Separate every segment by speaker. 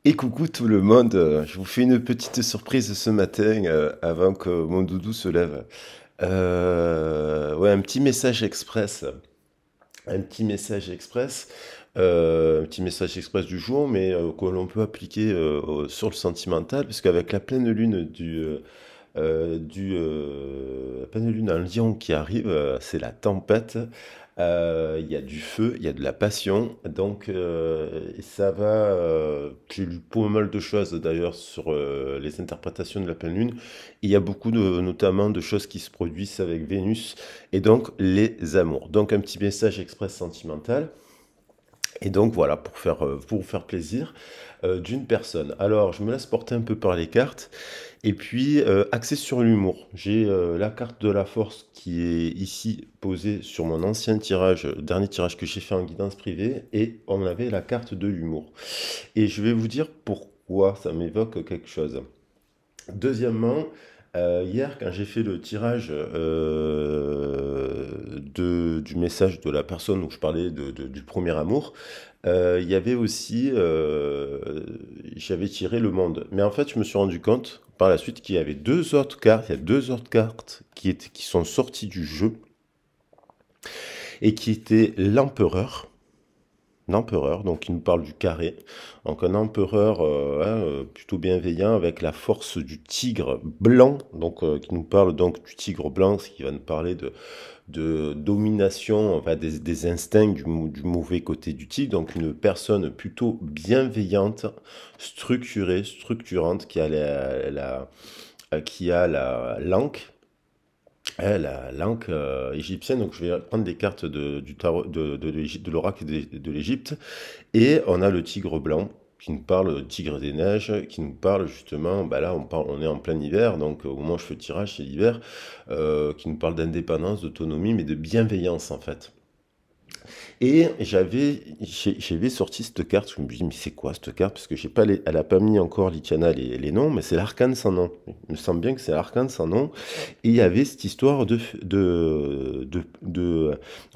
Speaker 1: Et coucou tout le monde, je vous fais une petite surprise ce matin avant que mon doudou se lève. Ouais, un petit message express du jour, mais que l'on peut appliquer sur le sentimental, parce qu'avec la pleine lune la pleine lune en Lion qui arrive, c'est la tempête. Il y a du feu, il y a de la passion, donc ça va. J'ai lu pas mal de choses d'ailleurs sur les interprétations de la pleine lune. Il y a beaucoup notamment de choses qui se produisent avec Vénus et donc les amours. Donc un petit message express sentimental. Et donc voilà, pour vous faire plaisir d'une personne. Alors, je me laisse porter un peu par les cartes. Et puis, axé sur l'humour. J'ai la carte de la force qui est ici posée sur mon ancien tirage, dernier tirage que j'ai fait en guidance privée. Et on avait la carte de l'humour. Et je vais vous dire pourquoi ça m'évoque quelque chose. Deuxièmement, hier, quand j'ai fait le tirage du message de la personne où je parlais du premier amour, il y avait aussi, j'avais tiré le monde. Mais en fait, je me suis rendu compte par la suite qu'il y avait deux autres cartes, il y a deux autres cartes qui sont sorties du jeu et qui étaient l'empereur. L'empereur, donc il nous parle du carré. Donc un empereur plutôt bienveillant avec la force du tigre blanc, donc qui nous parle donc du tigre blanc, ce qui va nous parler de domination, enfin des instincts du mauvais côté du tigre. Donc une personne plutôt bienveillante, structurée, structurante, qui a la langue. La langue égyptienne, donc je vais prendre des cartes du tarot de l'oracle de l'Égypte, et on a le tigre blanc qui nous parle, le tigre des neiges, qui nous parle justement, bah là on est en plein hiver, donc au moment où je fais le tirage c'est l'hiver, qui nous parle d'indépendance, d'autonomie, mais de bienveillance en fait. Et j'avais sorti cette carte, je me dis mais c'est quoi cette carte? Parce que j'ai pas elle a pas mis encore l'Icana les noms, mais c'est l'arcane sans nom. Il me semble bien que c'est l'arcane sans nom. Et il y avait cette histoire on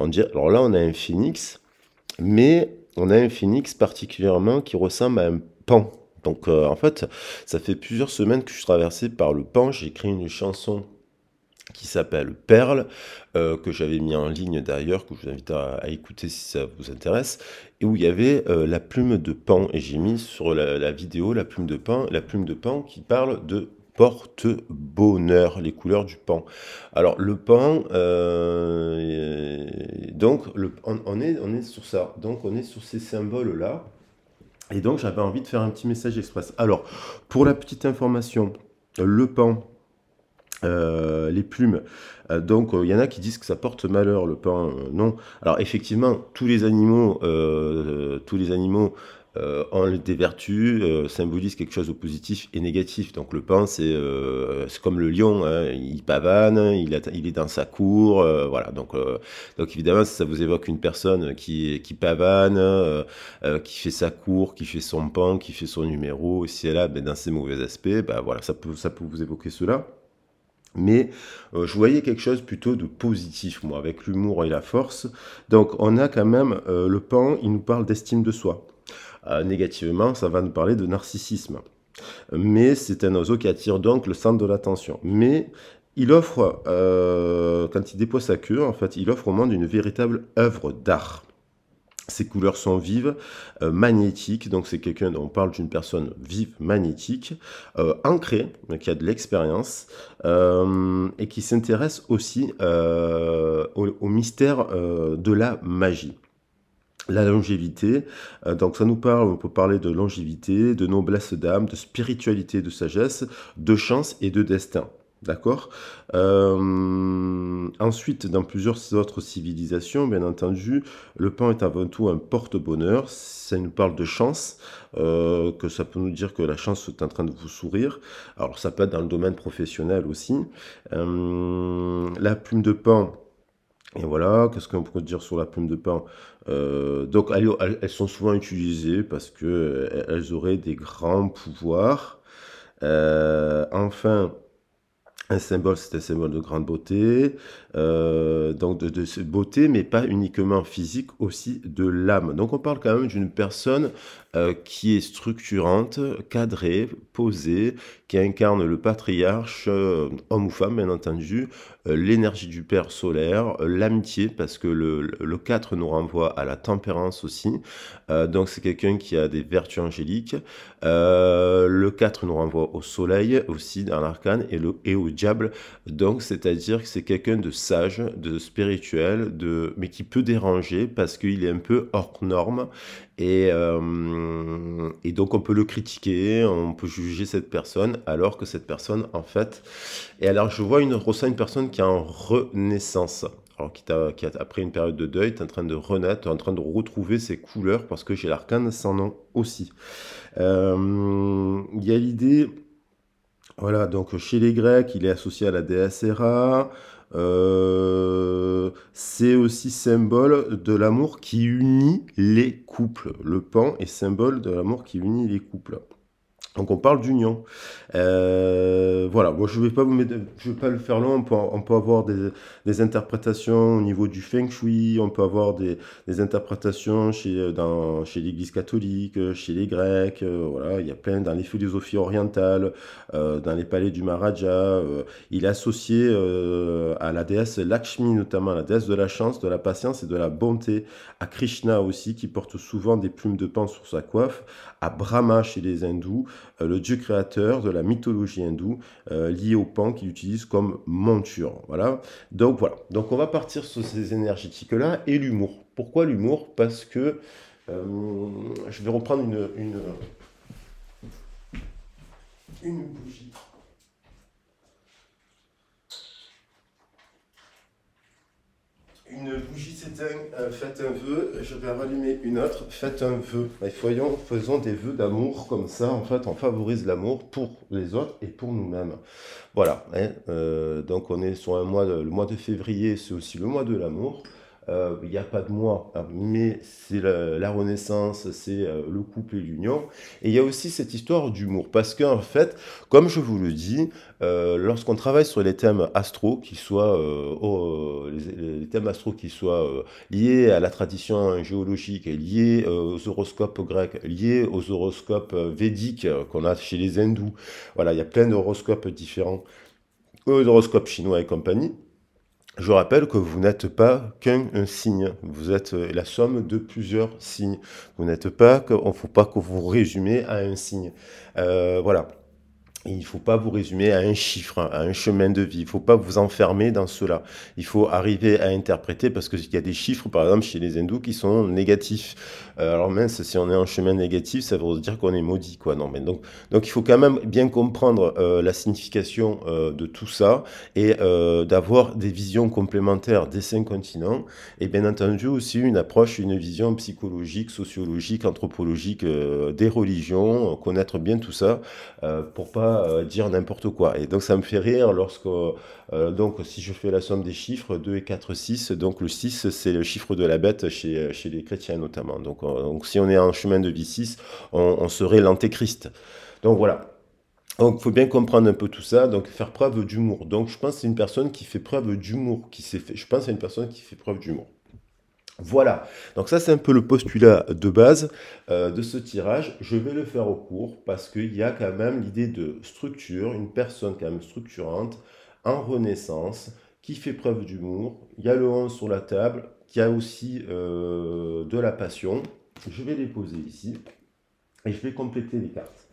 Speaker 1: dirait, alors là on a un phénix, mais on a un phénix particulièrement qui ressemble à un paon. Donc en fait, ça fait plusieurs semaines que je suis traversé par le paon. J'ai écrit une chanson qui s'appelle Perle, que j'avais mis en ligne d'ailleurs, que je vous invite à écouter si ça vous intéresse, et où il y avait la plume de pan, et j'ai mis sur la vidéo la plume de pan qui parle de porte-bonheur, les couleurs du pan. Alors le pan, donc on est sur ça, donc on est sur ces symboles-là, et donc j'avais envie de faire un petit message express. Alors, pour la petite information, le pan, les plumes. Donc, il y en a qui disent que ça porte malheur, le pain. Non. Alors, effectivement, tous les animaux ont des vertus, symbolisent quelque chose de positif et négatif. Donc, le pain, c'est comme le lion, hein, il pavane, il est dans sa cour, voilà. Donc, évidemment, si ça vous évoque une personne qui pavane, qui fait sa cour, qui fait son pain, qui fait son numéro, si elle a ben, dans ses mauvais aspects, ben, voilà, ça peut vous évoquer cela. Mais je voyais quelque chose plutôt de positif, moi, avec l'humour et la force. Donc on a quand même le pan, il nous parle d'estime de soi. Négativement, ça va nous parler de narcissisme. Mais c'est un oiseau qui attire donc le centre de l'attention. Mais il offre, quand il déploie sa queue, en fait, il offre au monde une véritable œuvre d'art. Ces couleurs sont vives, magnétiques, donc c'est quelqu'un, on parle d'une personne vive, magnétique, ancrée, qui a de l'expérience, et qui s'intéresse aussi au mystère de la magie. La longévité, donc ça nous parle, on peut parler de longévité, de noblesse d'âme, de spiritualité, de sagesse, de chance et de destin. D'accord. Ensuite, dans plusieurs autres civilisations, bien entendu, le pain est avant tout un porte-bonheur. Ça nous parle de chance, que ça peut nous dire que la chance est en train de vous sourire. Alors, ça peut être dans le domaine professionnel aussi. La plume de pain, et voilà, qu'est-ce qu'on peut dire sur la plume de pain? Donc, elles sont souvent utilisées parce que elles auraient des grands pouvoirs. Enfin, un symbole, c'est un symbole de grande beauté, donc de beauté, mais pas uniquement physique, aussi de l'âme. Donc on parle quand même d'une personne qui est structurante, cadrée, posée, qui incarne le patriarche, homme ou femme bien entendu, l'énergie du père solaire, l'amitié parce que le 4 nous renvoie à la tempérance aussi, donc c'est quelqu'un qui a des vertus angéliques. Le 4 nous renvoie au soleil aussi dans l'arcane et au diable, donc c'est-à-dire que c'est quelqu'un de sage, de spirituel, mais qui peut déranger parce qu'il est un peu hors norme et donc on peut le critiquer, on peut juger cette personne alors que cette personne en fait... Et alors je ressens une personne qui est en renaissance. Alors qui a, après une période de deuil, est en train de renaître, en train de retrouver ses couleurs parce que chez l'arcane sans nom aussi. Il y a l'idée, voilà, donc chez les Grecs, il est associé à la déesse Héra. C'est aussi symbole de l'amour qui unit les couples. Le pan est symbole de l'amour qui unit les couples. Donc on parle d'union. Voilà, moi je vais pas je vais pas le faire long. On peut avoir des interprétations au niveau du feng shui, on peut avoir des interprétations chez l'Église catholique, chez les Grecs. Voilà, il y a plein dans les philosophies orientales, dans les palais du Maharaja. Il est associé à la déesse Lakshmi notamment, la déesse de la chance, de la patience et de la bonté. À Krishna aussi, qui porte souvent des plumes de paon sur sa coiffe. À Brahma chez les hindous, le dieu créateur de la mythologie hindoue, lié au pan qu'il utilise comme monture. Voilà. Donc on va partir sur ces énergétiques-là et l'humour. Pourquoi l'humour? Parce que je vais reprendre une bougie. Une bougie s'éteint, faites un vœu, je vais rallumer une autre, faites un vœu. Et faisons des vœux d'amour comme ça, en fait, on favorise l'amour pour les autres et pour nous-mêmes. Voilà, hein, donc on est sur le mois de février, c'est aussi le mois de l'amour. Il n'y a pas de mois, hein, mais c'est la renaissance, c'est le couple et l'union. Et il y a aussi cette histoire d'humour, parce qu'en fait, comme je vous le dis, lorsqu'on travaille sur les thèmes astro, les thèmes astro qui soient liés à la tradition géologique, liés aux horoscopes grecs, liés aux horoscopes védiques qu'on a chez les hindous, voilà, il y a plein d'horoscopes différents, aux horoscopes chinois et compagnie. Je rappelle que vous n'êtes pas qu'un signe, vous êtes la somme de plusieurs signes. Vous n'êtes pas, il ne faut pas que vous résumez à un signe. Voilà. Il ne faut pas vous résumer à un chiffre, à un chemin de vie. Il ne faut pas vous enfermer dans cela. Il faut arriver à interpréter parce qu'il y a des chiffres, par exemple, chez les hindous qui sont négatifs. Alors mince, si on est en chemin négatif, ça veut dire qu'on est maudit, quoi. Non, mais donc il faut quand même bien comprendre la signification de tout ça et d'avoir des visions complémentaires des 5 continents et bien entendu aussi une approche, une vision psychologique, sociologique, anthropologique des religions, connaître bien tout ça pour pas dire n'importe quoi. Et donc ça me fait rire donc si je fais la somme des chiffres, 2 et 4, 6, donc le 6 c'est le chiffre de la bête chez les chrétiens notamment. Donc si on est en chemin de vie 6, on serait l'antéchrist. Donc voilà. Donc, il faut bien comprendre un peu tout ça, donc faire preuve d'humour. Donc, je pense que c'est une personne qui fait preuve d'humour, je pense à une personne qui fait preuve d'humour. Voilà, donc ça c'est un peu le postulat de base de ce tirage. Je vais le faire au court parce qu'il y a quand même l'idée de structure, une personne quand même structurante, en renaissance, qui fait preuve d'humour. Il y a le 11 sur la table, qui a aussi de la passion. Je vais les poser ici et je vais compléter les cartes.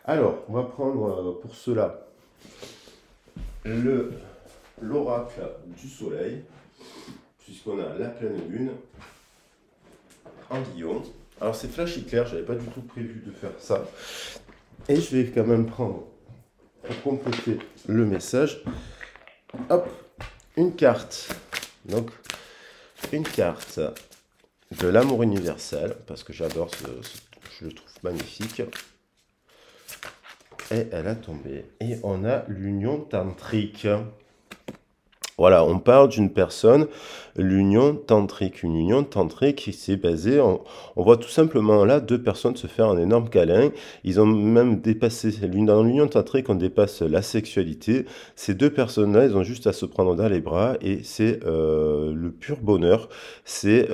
Speaker 1: Alors, on va prendre pour cela l'oracle du soleil, puisqu'on a la pleine lune en Lion. Alors c'est flashy clair, j'avais pas du tout prévu de faire ça. Et je vais quand même prendre, pour compléter le message, hop, une carte. Donc, une carte de l'amour universel, parce que j'adore je le trouve magnifique. Et elle a tombé. Et on a l'union tantrique. Voilà, on parle d'une personne, l'union tantrique. Une union tantrique, c'est basé, on voit tout simplement là deux personnes se faire un énorme câlin. Ils ont même dépassé, dans l'union tantrique, on dépasse la sexualité. Ces deux personnes-là, ils ont juste à se prendre dans les bras et c'est le pur bonheur. C'est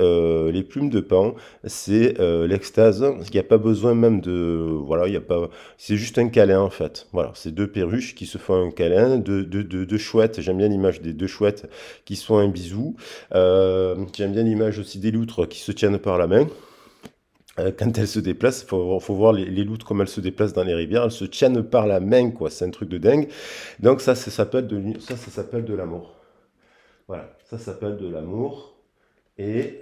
Speaker 1: les plumes de pan, c'est l'extase. Il n'y a pas besoin même de, voilà, il y a pas, c'est juste un câlin en fait. Voilà, c'est deux perruches qui se font un câlin, deux chouettes. J'aime bien l'image des deux chouettes qui se font un bisou. J'aime bien l'image aussi des loutres qui se tiennent par la main. Quand elles se déplacent, faut voir les loutres comme elles se déplacent dans les rivières. Elles se tiennent par la main, quoi. C'est un truc de dingue. Donc ça s'appelle ça s'appelle de l'amour. Voilà, ça s'appelle de l'amour. Et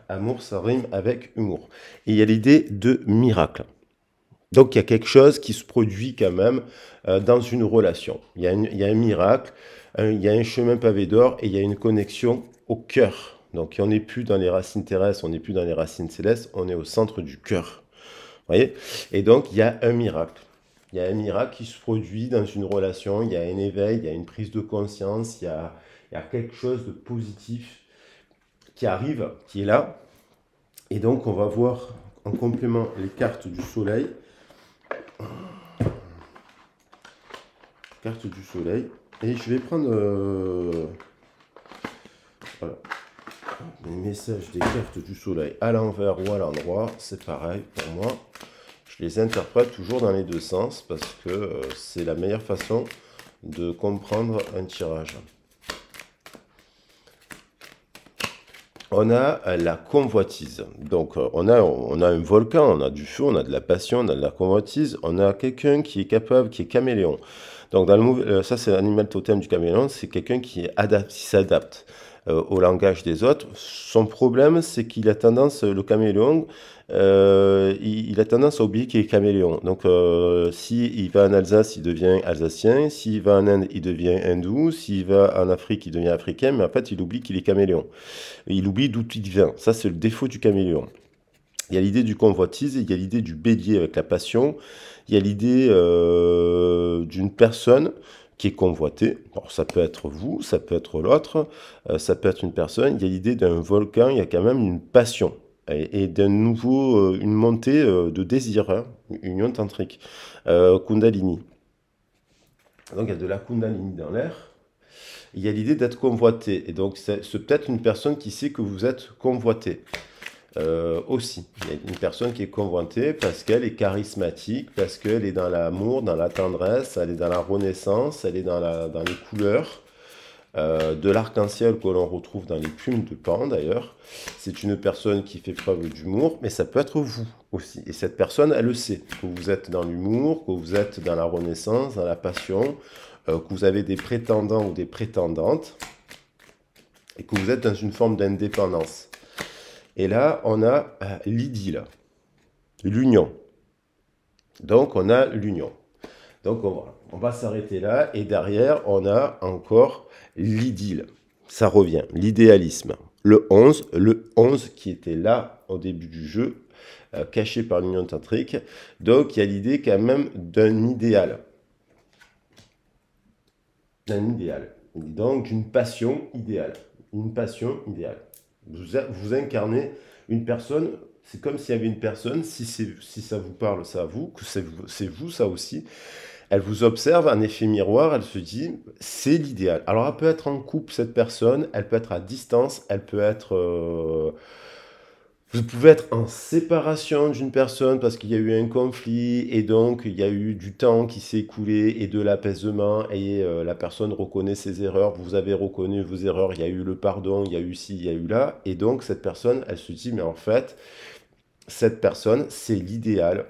Speaker 1: amour, ça rime avec humour. Et il y a l'idée de miracle. Donc il y a quelque chose qui se produit quand même dans une relation. Il y a un miracle, il y a un chemin pavé d'or et il y a une connexion au cœur. Donc on n'est plus dans les racines terrestres, on n'est plus dans les racines célestes, on est au centre du cœur. Vous voyez? Et donc il y a un miracle. Il y a un miracle qui se produit dans une relation, il y a un éveil, il y a une prise de conscience, il y a quelque chose de positif qui arrive, qui est là. Et donc on va voir en complément les cartes du soleil. Carte du soleil. Et je vais prendre voilà, les messages des cartes du soleil à l'envers ou à l'endroit. C'est pareil pour moi. Je les interprète toujours dans les deux sens parce que c'est la meilleure façon de comprendre un tirage. On a la convoitise. Donc, on a un volcan, on a du feu, on a de la passion, on a de la convoitise. On a quelqu'un qui est capable, qui est caméléon. Donc, ça, c'est l'animal totem du caméléon. C'est quelqu'un qui s'adapte au langage des autres. Son problème, c'est qu'il a tendance, le caméléon, il a tendance à oublier qu'il est caméléon. Donc, s'il va en Alsace, il devient alsacien. S'il va en Inde, il devient hindou. S'il va en Afrique, il devient africain. Mais en fait, il oublie qu'il est caméléon. Il oublie d'où il vient. Ça, c'est le défaut du caméléon. Il y a l'idée du convoitise, il y a l'idée du bélier avec la passion, il y a l'idée d'une personne qui est convoitée. Bon, ça peut être vous, ça peut être l'autre, ça peut être une personne. Il y a l'idée d'un volcan, il y a quand même une passion et d'un nouveau, une montée de désir, hein, union tantrique, Kundalini. Donc il y a de la Kundalini dans l'air. Il y a l'idée d'être convoité. Et donc, c'est peut-être une personne qui sait que vous êtes convoité. Aussi, il y a une personne qui est convoitée parce qu'elle est charismatique, parce qu'elle est dans l'amour, dans la tendresse, elle est dans la renaissance, elle est dans les couleurs de l'arc-en-ciel que l'on retrouve dans les plumes de pan d'ailleurs. C'est une personne qui fait preuve d'humour, mais ça peut être vous aussi. Et cette personne, elle le sait, que vous êtes dans l'humour, que vous êtes dans la renaissance, dans la passion, que vous avez des prétendants ou des prétendantes, et que vous êtes dans une forme d'indépendance. Et là, on a l'idylle, l'union. Donc, on a l'union. Donc, on va s'arrêter là. Et derrière, on a encore l'idylle. Ça revient, l'idéalisme. Le 11 qui était là au début du jeu, caché par l'union tantrique. Donc, il y a l'idée quand même d'un idéal. D'un idéal. Donc, d'une passion idéale. Une passion idéale. Vous incarnez une personne, c'est comme s'il y avait une personne, si ça vous parle, ça à vous, que c'est vous, ça aussi. Elle vous observe, un effet miroir, elle se dit, c'est l'idéal. Alors, elle peut être en couple, cette personne, elle peut être à distance, elle peut être... vous pouvez être en séparation d'une personne parce qu'il y a eu un conflit et donc il y a eu du temps qui s'est écoulé et de l'apaisement et la personne reconnaît ses erreurs, vous avez reconnu vos erreurs, il y a eu le pardon, il y a eu ci, il y a eu là. Et donc cette personne, elle se dit, mais en fait, cette personne, c'est l'idéal.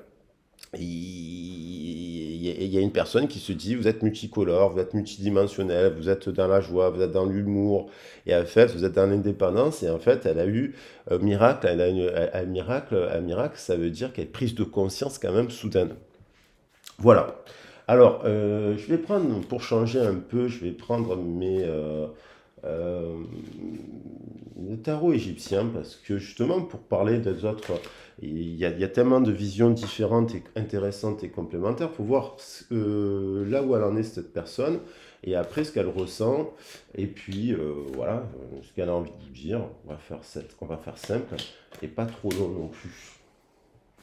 Speaker 1: Il y a une personne qui se dit, vous êtes multicolore, vous êtes multidimensionnel, vous êtes dans la joie, vous êtes dans l'humour, et en fait, vous êtes dans l'indépendance, et en fait, elle a eu un miracle, un miracle, ça veut dire qu'elle a prise de conscience quand même soudaine. Voilà. Alors, je vais prendre, pour changer un peu, je vais prendre Euh, le tarot égyptien, parce que justement, pour parler des autres, il y a tellement de visions différentes et intéressantes et complémentaires. Il faut voir là où elle en est, cette personne, et après ce qu'elle ressent, et puis voilà, ce qu'elle a envie de dire. On va faire simple, et pas trop long non plus.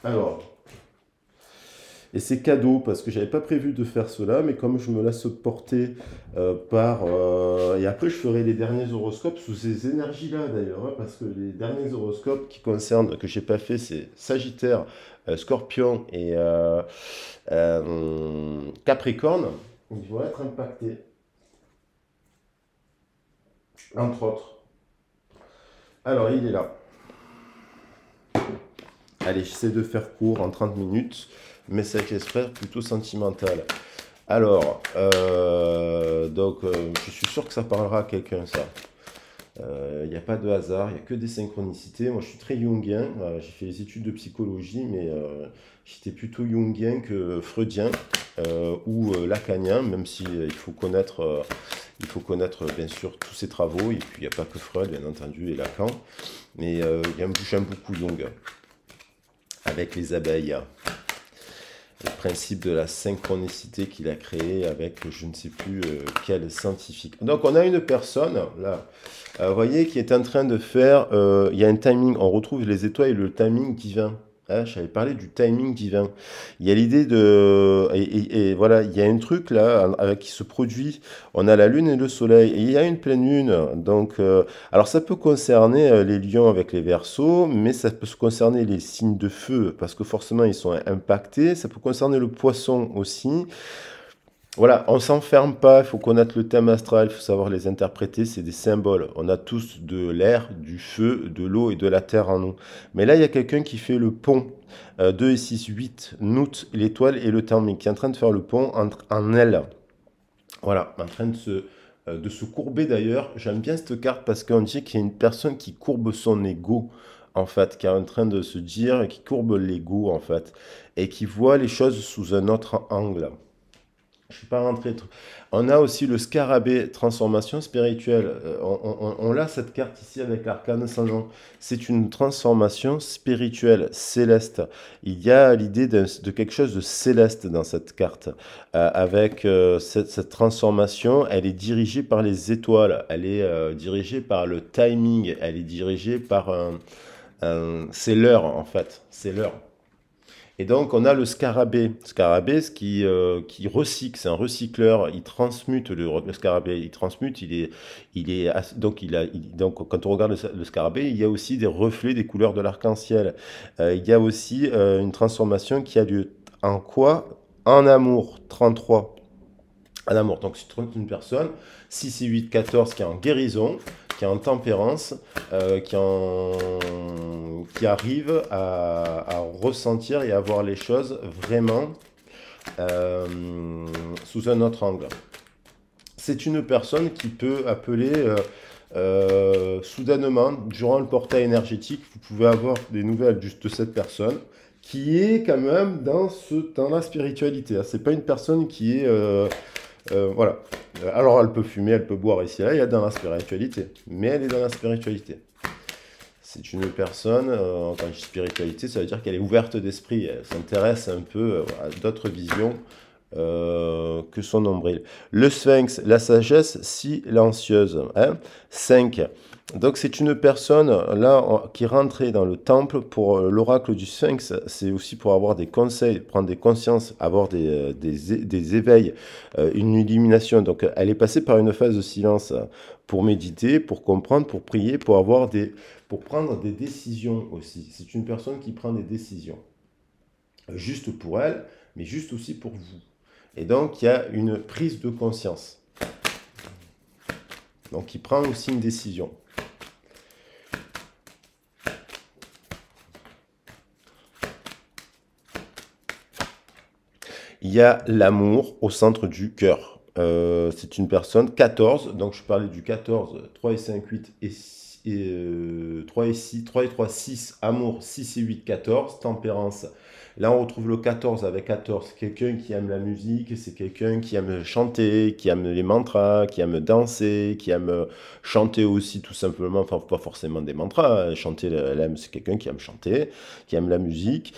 Speaker 1: Alors, et c'est cadeau parce que j'avais pas prévu de faire cela, mais comme je me laisse porter par... et après, je ferai les derniers horoscopes sous ces énergies-là d'ailleurs, hein, parce que les derniers horoscopes qui concernent, que j'ai pas fait, c'est Sagittaire, Scorpion et Capricorne. Ils vont être impactés, entre autres. Alors, il est là. Allez, j'essaie de faire court en 30 minutes. Message express plutôt sentimental. Alors, je suis sûr que ça parlera à quelqu'un, ça. Il n'y a pas de hasard, il n'y a que des synchronicités. Moi, je suis très jungien. J'ai fait les études de psychologie, mais j'étais plutôt jungien que freudien ou lacanien, même si il faut connaître bien sûr tous ses travaux. Et puis, il n'y a pas que Freud, bien entendu, et Lacan. Mais j'aime beaucoup Jung, avec les abeilles. Le principe de la synchronicité qu'il a créé avec je ne sais plus quel scientifique. Donc on a une personne là, vous voyez, qui est en train de faire, il y a un timing, on retrouve les étoiles et le timing divin. Hein, j'avais parlé du timing divin. Il y a l'idée de... Et voilà, il y a un truc là avec qui se produit. On a la lune et le soleil. Et il y a une pleine lune. Donc, alors ça peut concerner les lions avec les versos, mais ça peut se concerner les signes de feu, parce que forcément ils sont impactés. Ça peut concerner le poisson aussi. Voilà, on s'enferme pas, il faut connaître le thème astral, il faut savoir les interpréter, c'est des symboles. On a tous de l'air, du feu, de l'eau et de la terre en nous. Mais là, il y a quelqu'un qui fait le pont. 2 et 6, 8, Nout, l'étoile et le timing, qui est en train de faire le pont en elle. Voilà, en train de se courber d'ailleurs. J'aime bien cette carte parce qu'on dit qu'il y a une personne qui courbe son ego, en fait, qui est en train de se dire, qui courbe l'ego, en fait, et qui voit les choses sous un autre angle. Je ne suis pas rentré. On a aussi le scarabée, transformation spirituelle. On a cette carte ici avec l'arcane sans nom. C'est une transformation spirituelle, céleste. Il y a l'idée de quelque chose de céleste dans cette carte. Avec cette transformation, elle est dirigée par les étoiles. Elle est dirigée par le timing. Elle est dirigée par c'est l'heure, en fait. C'est l'heure. Et donc, on a le scarabée. Scarabée, qui recycle, c'est un recycleur. Il transmute le scarabée. Il transmute, donc, quand on regarde le scarabée, il y a aussi des reflets des couleurs de l'arc-en-ciel. Il y a aussi une transformation qui a lieu en quoi? En amour, 33. En amour, donc c'est une personne. 6 et 8, 14, qui est en guérison, qui est en tempérance, qui arrive à ressentir et à voir les choses vraiment euh, sous un autre angle. C'est une personne qui peut appeler soudainement, durant le portail énergétique, vous pouvez avoir des nouvelles de cette personne qui est quand même dans la spiritualité. C'est pas une personne qui est... voilà. Alors, elle peut fumer, elle peut boire ici et là, il y a dans la spiritualité. Mais elle est dans la spiritualité. C'est une personne, quand je dis spiritualité, ça veut dire qu'elle est ouverte d'esprit. Elle s'intéresse un peu à d'autres visions que son nombril. Le sphinx, la sagesse silencieuse. Hein. 5. Donc c'est une personne là qui rentrait dans le temple pour l'oracle du sphinx. C'est aussi pour avoir des conseils, prendre des consciences, avoir des éveils, une illumination. Donc elle est passée par une phase de silence pour méditer, pour comprendre, pour prier, pour prendre des décisions aussi. C'est une personne qui prend des décisions. Juste pour elle, mais juste aussi pour vous. Et donc, il y a une prise de conscience. Donc, il prend aussi une décision. Il y a l'amour au centre du cœur. C'est une personne 14, donc je parlais du 14, 3 et 5, 8 3 et 6, 3 et 3, 6, amour, 6 et 8, 14, tempérance. Là, on retrouve le 14 avec 14. Quelqu'un qui aime la musique, c'est quelqu'un qui aime chanter, qui aime les mantras, qui aime danser, qui aime chanter aussi tout simplement, enfin pas forcément des mantras, hein. Chanter, c'est quelqu'un qui aime chanter, qui aime la musique,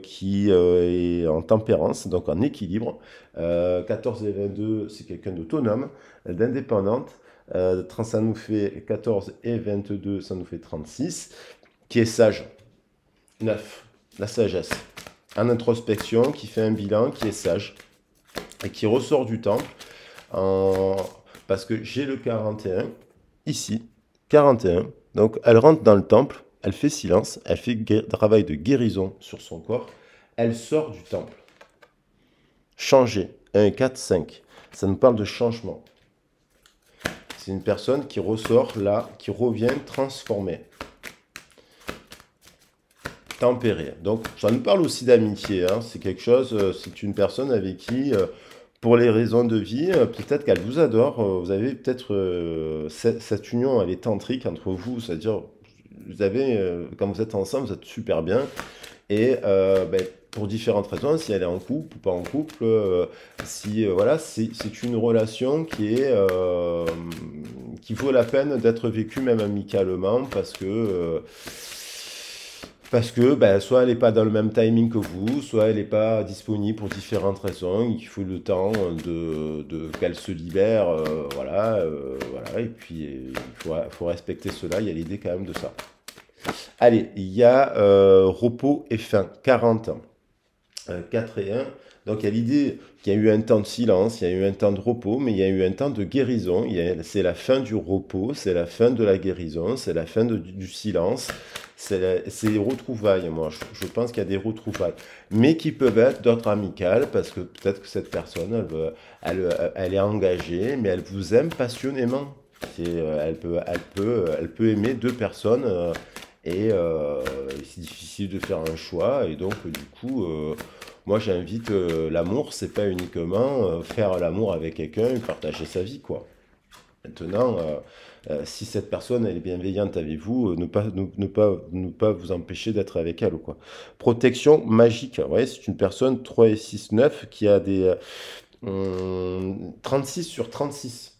Speaker 1: qui est en tempérance, donc en équilibre. 14 et 22, c'est quelqu'un d'autonome, d'indépendante. Ça nous fait 14 et 22, ça nous fait 36, qui est sage. 9. La sagesse. En introspection, qui fait un bilan, qui est sage et qui ressort du temple. Parce que j'ai le 41 ici, 41. Donc elle rentre dans le temple, elle fait silence, elle fait travail de guérison sur son corps, elle sort du temple. Changer. 1, 4, 5. Ça nous parle de changement. C'est une personne qui ressort là, qui revient transformée. Tempéré. Donc, ça nous parle aussi d'amitié. Hein. C'est quelque chose, c'est une personne avec qui, pour les raisons de vie, peut-être qu'elle vous adore. Vous avez peut-être cette union, elle est tantrique entre vous. C'est-à-dire, vous avez, quand vous êtes ensemble, vous êtes super bien. Et pour différentes raisons, si elle est en couple ou pas en couple, voilà, c'est une relation qui vaut la peine d'être vécue même amicalement parce que soit elle n'est pas dans le même timing que vous, soit elle n'est pas disponible pour différentes raisons, il faut le temps qu'elle se libère, voilà, et puis il faut respecter cela, il y a l'idée quand même de ça. Allez, il y a repos et fin, 40 ans, 4 et 1. Donc il y a l'idée qu'il y a eu un temps de silence, il y a eu un temps de repos, mais il y a eu un temps de guérison. C'est la fin du repos, c'est la fin de la guérison, c'est la fin du silence. C'est les retrouvailles, moi. Je pense qu'il y a des retrouvailles, mais qui peuvent être d'autres amicales, parce que peut-être que cette personne, elle est engagée, mais elle vous aime passionnément. Elle peut aimer deux personnes. Et c'est difficile de faire un choix. Et donc, du coup, moi, j'invite l'amour, c'est pas uniquement faire l'amour avec quelqu'un et partager sa vie, quoi. Maintenant, si cette personne elle est bienveillante avec vous, ne pas vous empêcher d'être avec elle, quoi. Protection magique. Vous voyez, c'est une personne 3 et 6, 9 qui a des 36 sur 36.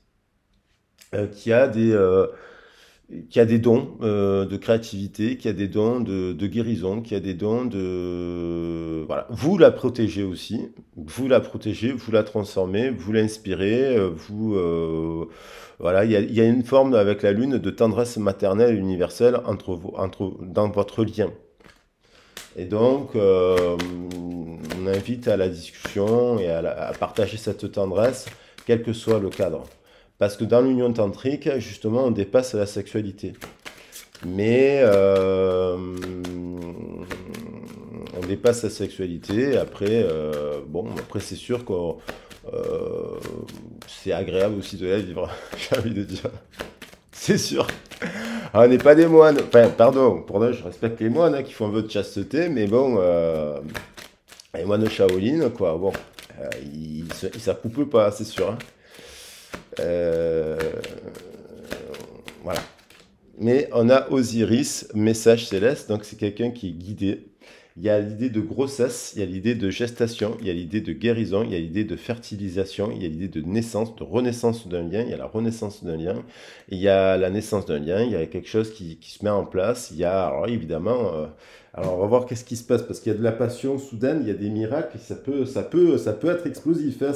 Speaker 1: Qui a des dons de créativité, qui a des dons de guérison, qui a des dons de... Voilà. Vous la protégez aussi, vous la protégez, vous la transformez, vous l'inspirez, voilà, il y a une forme avec la Lune de tendresse maternelle et universelle dans votre lien. Et donc, on invite à la discussion et à partager cette tendresse, quel que soit le cadre. Parce que dans l'union tantrique, justement, on dépasse la sexualité. Mais on dépasse la sexualité. Après, après c'est sûr que c'est agréable aussi de la vivre, j'ai envie de dire. C'est sûr. On n'est pas des moines. Enfin, pardon, je respecte les moines qui font un vœu de chasteté, mais bon, les moines Shaolin, quoi, bon, ils s'accouplent pas, c'est sûr. Hein. Voilà. Mais on a Osiris, message céleste, donc c'est quelqu'un qui est guidé. Il y a l'idée de grossesse, il y a l'idée de gestation, il y a l'idée de guérison, il y a l'idée de fertilisation, il y a l'idée de naissance, de renaissance d'un lien, il y a la renaissance d'un lien, il y a la naissance d'un lien, il y a quelque chose qui se met en place. Il y a, alors évidemment, alors on va voir qu'est-ce qui se passe, parce qu'il y a de la passion soudaine, il y a des miracles, ça peut être explosif, hein,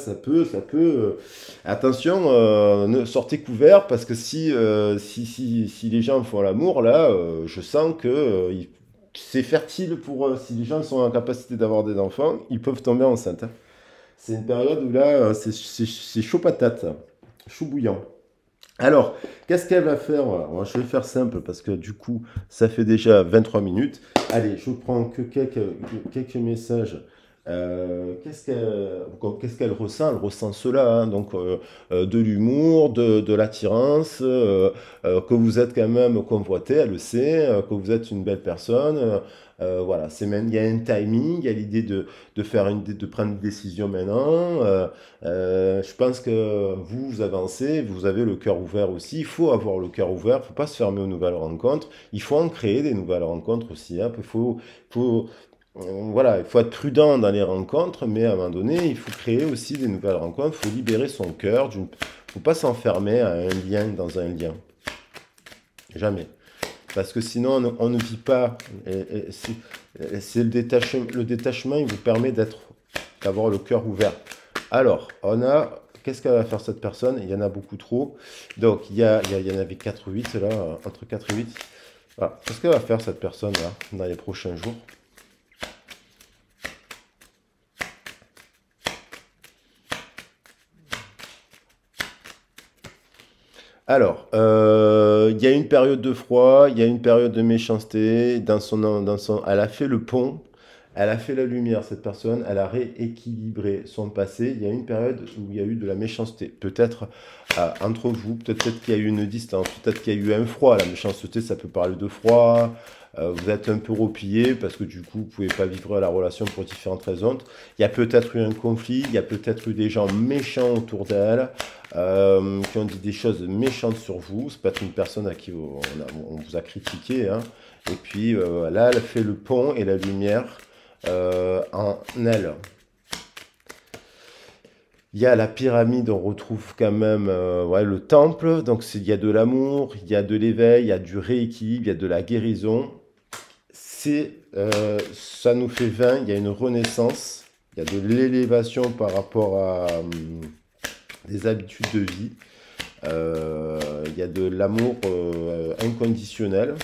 Speaker 1: attention, sortez couverts, parce que si les gens font l'amour, là, je sens que c'est fertile pour, si les gens sont en capacité d'avoir des enfants, ils peuvent tomber enceintes. Hein. C'est une période où là, c'est chaud patate, chaud bouillant. Alors, qu'est-ce qu'elle va faire? Moi, je vais faire simple parce que du coup, ça fait déjà 23 minutes. Allez, je prends que quelques messages Qu'est-ce qu'elle ressent? Elle ressent cela, hein, donc de l'humour, de l'attirance, que vous êtes quand même convoité, elle le sait, que vous êtes une belle personne. Voilà, c'est même, il y a un timing, il y a l'idée de faire de prendre une décision maintenant. Je pense que vous avancez, vous avez le cœur ouvert aussi. Il faut avoir le cœur ouvert, il ne faut pas se fermer aux nouvelles rencontres. Il faut en créer des nouvelles rencontres aussi, hein. Faut, voilà, il faut être prudent dans les rencontres, mais à un moment donné, il faut créer aussi des nouvelles rencontres. Il faut libérer son cœur. Il ne faut pas s'enfermer à un lien dans un lien. Jamais. Parce que sinon, on ne vit pas. C'est le détachement, il vous permet d'avoir le cœur ouvert. Alors, qu'est-ce qu'elle va faire cette personne? Il y en a beaucoup trop. Donc, il y en avait 4 ou 8 là, entre 4 et 8. Voilà. Qu'est-ce qu'elle va faire cette personne là, dans les prochains jours? Alors, il y a une période de froid, il y a une période de méchanceté. Elle a fait le pont, elle a fait la lumière, cette personne, elle a rééquilibré son passé. Il y a une période où il y a eu de la méchanceté. Peut-être entre vous, peut-être qu'il y a eu une distance, peut-être qu'il y a eu un froid. La méchanceté, ça peut parler de froid. Vous êtes un peu replié parce que du coup, vous pouvez pas vivre la relation pour différentes raisons. Il y a peut-être eu un conflit, il y a peut-être eu des gens méchants autour d'elle qui ont dit des choses méchantes sur vous. C'est peut-être une personne à qui on vous a critiqué, hein. Et puis là, elle fait le pont et la lumière en elle. Il y a la pyramide, on retrouve quand même ouais, le temple. Donc il y a de l'amour, il y a de l'éveil, il y a du rééquilibre, il y a de la guérison. Ça nous fait 20, il y a une renaissance, il y a de l'élévation par rapport à des habitudes de vie. Il y a de l'amour inconditionnel.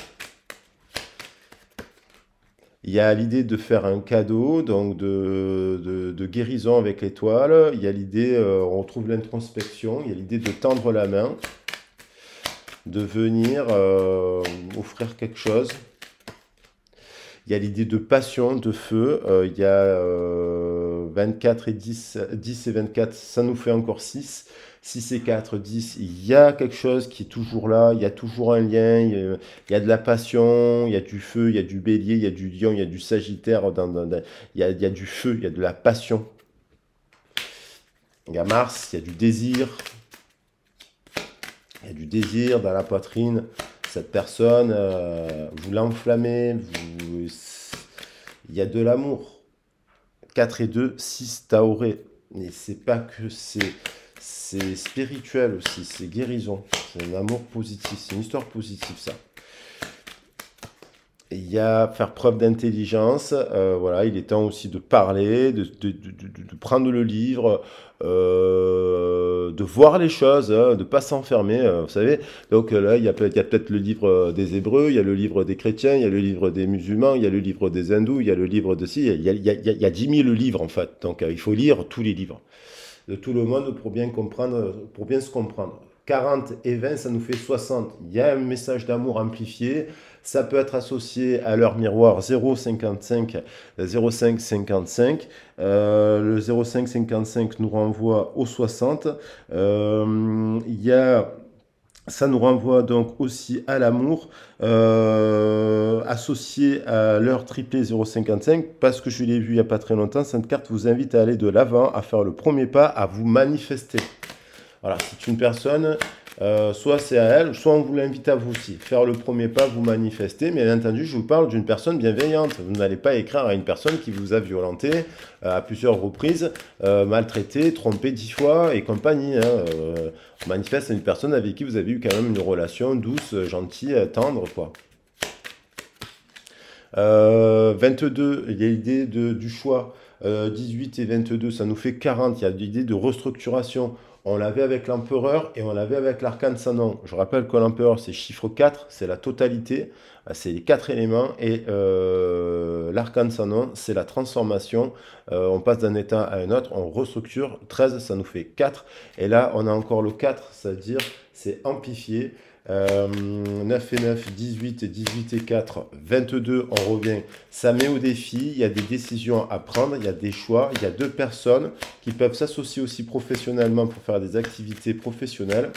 Speaker 1: Il y a l'idée de faire un cadeau, donc de guérison avec l'étoile. Il y a l'idée, on retrouve l'introspection. Il y a l'idée de tendre la main, de venir offrir quelque chose. Il y a l'idée de passion, de feu. Il y a 24 et 10, 10 et 24, ça nous fait encore 6. 6 et 4, 10, il y a quelque chose qui est toujours là, il y a toujours un lien, il y a de la passion, il y a du feu, il y a du bélier, il y a du lion, il y a du sagittaire, il y a du feu, il y a de la passion. Il y a Mars, il y a du désir, il y a du désir dans la poitrine. Cette personne, vous l'enflammez, il y a de l'amour. 4 et 2, 6 Taoré. Mais c'est pas que c'est spirituel aussi, c'est guérison, c'est un amour positif, c'est une histoire positive ça. Et il y a faire preuve d'intelligence, voilà, il est temps aussi de parler, de prendre le livre, de voir les choses, hein, de ne pas s'enfermer, vous savez. Donc là, il y a peut-être le livre des Hébreux, il y a le livre des chrétiens, il y a le livre des musulmans, il y a le livre des hindous, il y a le livre de ci, il y a 10 000 livres en fait. Donc il faut lire tous les livres de tout le monde pour bien comprendre, pour bien se comprendre. 40 et 20, ça nous fait 60. Il y a un message d'amour amplifié. Ça peut être associé à l'heure miroir 0,55, 0,555. Le 0,555 nous renvoie au 60. Ça nous renvoie donc aussi à l'amour, associé à l'heure triplée 0,55, parce que je l'ai vu il n'y a pas très longtemps, cette carte vous invite à aller de l'avant, à faire le premier pas, à vous manifester. Voilà, c'est une personne, soit c'est à elle, soit on vous l'invite à vous aussi. Faire le premier pas, vous manifester, mais bien entendu, je vous parle d'une personne bienveillante. Vous n'allez pas écrire à une personne qui vous a violenté à plusieurs reprises, maltraité, trompé 10 fois et compagnie, hein. On manifeste à une personne avec qui vous avez eu quand même une relation douce, gentille, tendre, quoi. 22, il y a l'idée du choix. 18 et 22, ça nous fait 40. Il y a l'idée de restructuration. On l'avait avec l'empereur et on l'avait avec l'arcane sans nom. Je rappelle que l'empereur, c'est chiffre 4, c'est la totalité, c'est les 4 éléments. Et l'arcane sans nom, c'est la transformation. On passe d'un état à un autre, on restructure. 13, ça nous fait 4. Et là, on a encore le 4, c'est-à-dire c'est amplifié. 9 et 9, 18 et 18 et 4, 22, on revient. Ça met au défi, il y a des décisions à prendre, il y a des choix. Il y a deux personnes qui peuvent s'associer aussi professionnellement pour faire des activités professionnelles.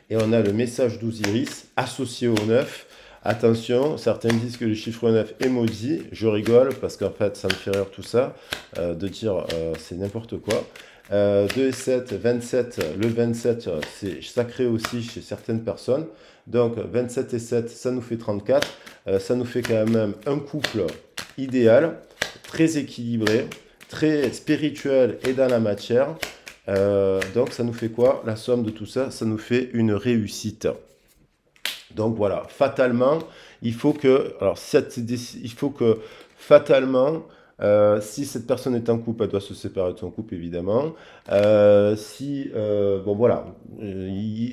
Speaker 1: Et on a le message d'Osiris associé au 9. Attention, certains disent que le chiffre 9 est maudit. Je rigole parce qu'en fait, ça me fait rire tout ça, de dire c'est n'importe quoi. 2 et 7, 27. Le 27, c'est sacré aussi chez certaines personnes. Donc, 27 et 7, ça nous fait 34. Ça nous fait quand même un couple idéal, très équilibré, très spirituel et dans la matière. Donc, ça nous fait quoi? La somme de tout ça, ça nous fait une réussite. Donc voilà, fatalement, il faut que, fatalement, si cette personne est en couple, elle doit se séparer de son couple, évidemment. Bon voilà,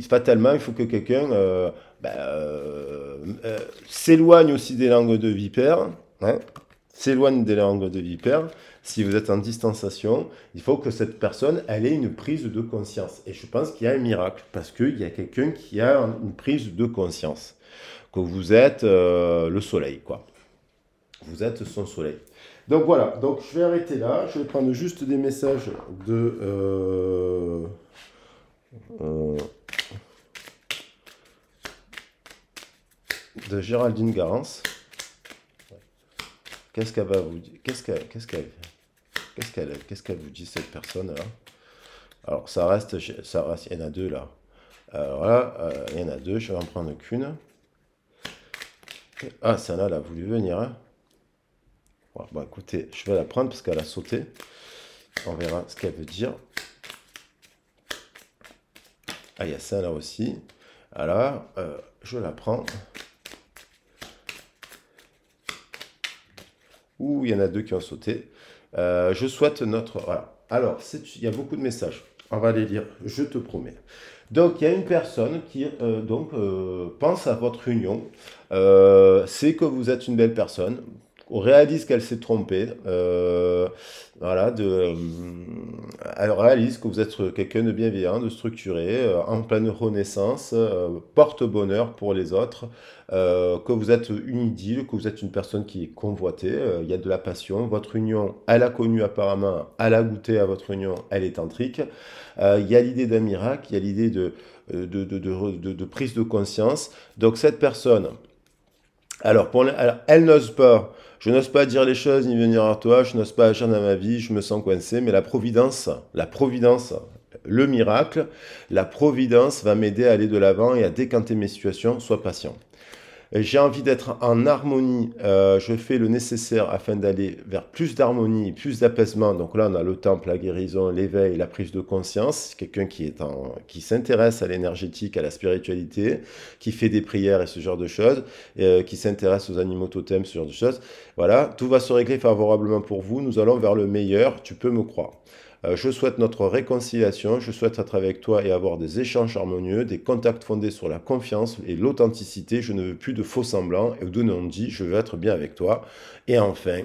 Speaker 1: fatalement, il faut que quelqu'un s'éloigne aussi des langues de vipère, hein, s'éloigne des langues de vipère. Si vous êtes en distanciation, il faut que cette personne, elle ait une prise de conscience. Et je pense qu'il y a un miracle, parce qu'il y a quelqu'un qui a une prise de conscience. Que vous êtes le soleil, quoi. Vous êtes son soleil. Donc voilà, donc je vais arrêter là. Je vais prendre juste des messages de Géraldine Garance. Qu'est-ce qu'elle va vous dire? Qu'est-ce qu'elle vous dit, cette personne-là? Alors, ça reste, il y en a deux là. Alors là, il y en a deux, je vais en prendre qu'une. Ah, celle-là, elle a voulu venir, hein. Bon, écoutez, je vais la prendre parce qu'elle a sauté. On verra ce qu'elle veut dire. Ah, il y a celle-là aussi. Alors, je la prends. Ouh, il y en a deux qui ont sauté. Je souhaite notre... Voilà. Alors, il y a beaucoup de messages. On va les lire, je te promets. Donc, il y a une personne qui pense à votre union. C'est que vous êtes une belle personne. On réalise qu'elle s'est trompée. Voilà, elle réalise que vous êtes quelqu'un de bienveillant, de structuré, en pleine renaissance, porte-bonheur pour les autres, que vous êtes une idylle, que vous êtes une personne qui est convoitée, il y a de la passion. Votre union, elle a connu apparemment, elle a goûté à votre union, elle est tantrique. Il y a l'idée d'un miracle, il y a l'idée de prise de conscience. Donc cette personne, alors elle n'ose pas. Je n'ose pas dire les choses ni venir à toi, je n'ose pas agir dans ma vie, je me sens coincé, mais la providence, le miracle, la providence va m'aider à aller de l'avant et à décanter mes situations, sois patient. J'ai envie d'être en harmonie, je fais le nécessaire afin d'aller vers plus d'harmonie, plus d'apaisement. Donc là, on a le temple, la guérison, l'éveil, la prise de conscience. Quelqu'un qui s'intéresse à l'énergétique, à la spiritualité, qui fait des prières et ce genre de choses, qui s'intéresse aux animaux totems, ce genre de choses. Voilà, tout va se régler favorablement pour vous. Nous allons vers le meilleur, tu peux me croire. Je souhaite notre réconciliation, je souhaite être avec toi et avoir des échanges harmonieux, des contacts fondés sur la confiance et l'authenticité. Je ne veux plus de faux semblants et de non-dits, je veux être bien avec toi. Et enfin,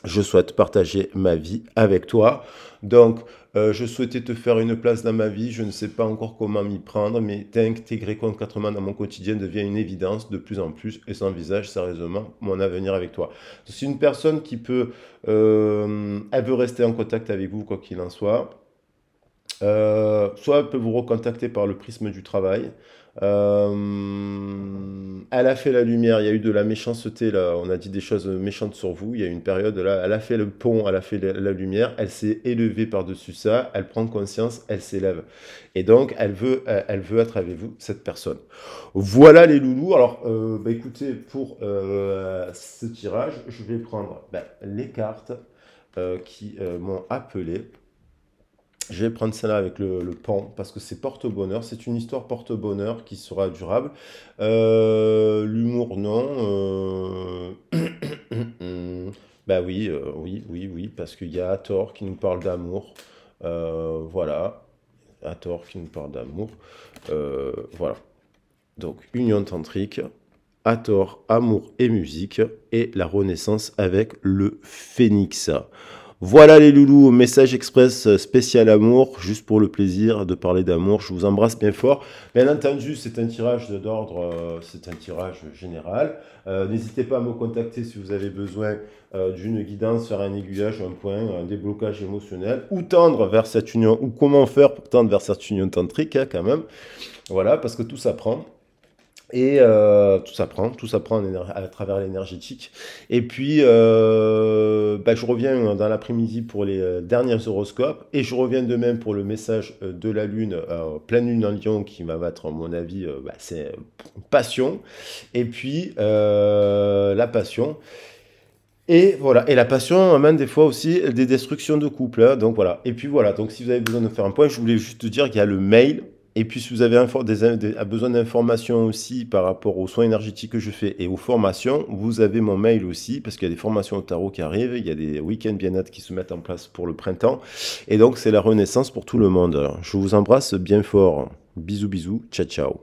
Speaker 1: je souhaite partager ma vie avec toi. Donc, je souhaitais te faire une place dans ma vie. Je ne sais pas encore comment m'y prendre, mais t'intégrer concrètement dans mon quotidien devient une évidence de plus en plus et j'envisage sérieusement mon avenir avec toi. C'est une personne qui peut... elle veut rester en contact avec vous, quoi qu'il en soit. Soit elle peut vous recontacter par le prisme du travail. Elle a fait la lumière, il y a eu de la méchanceté là, on a dit des choses méchantes sur vous, il y a eu une période là, elle a fait le pont, elle a fait la lumière, elle s'est élevée par-dessus ça, elle prend conscience, elle s'élève. Et donc elle veut être avec vous, cette personne. Voilà les loulous. Alors écoutez, pour ce tirage, je vais prendre les cartes qui m'ont appelé. Je vais prendre celle-là avec le pan parce que c'est porte-bonheur. C'est une histoire porte-bonheur qui sera durable. L'humour, non. Bah oui, oui, parce qu'il y a Hathor qui nous parle d'amour. Voilà. Hathor qui nous parle d'amour. Voilà. Donc, union tantrique, Hathor, amour et musique, et la renaissance avec le phénix. Voilà les loulous, message express spécial amour, juste pour le plaisir de parler d'amour. Je vous embrasse bien fort. Bien entendu, c'est un tirage d'ordre, c'est un tirage général. N'hésitez pas à me contacter si vous avez besoin d'une guidance, faire un aiguillage, un point, un déblocage émotionnel, ou tendre vers cette union, ou comment faire pour tendre vers cette union tantrique, hein, quand même. Voilà, parce que tout s'apprend. Et tout s'apprend à travers l'énergétique. Et puis, bah, je reviens dans l'après-midi pour les derniers horoscopes. Et je reviens de même pour le message de la Lune, pleine Lune en Lion, qui va mettre, à mon avis, bah, c'est passion. Et puis, la passion. Et voilà, et la passion amène des fois aussi des destructions de couple, hein. Donc voilà. Et puis voilà, donc si vous avez besoin de faire un point, je voulais juste dire qu'il y a le mail. Et puis si vous avez besoin d'informations aussi par rapport aux soins énergétiques que je fais et aux formations, vous avez mon mail aussi, parce qu'il y a des formations au tarot qui arrivent, il y a des week-ends bien-être qui se mettent en place pour le printemps. Et donc c'est la renaissance pour tout le monde. Alors, je vous embrasse bien fort. Bisous bisous, ciao ciao.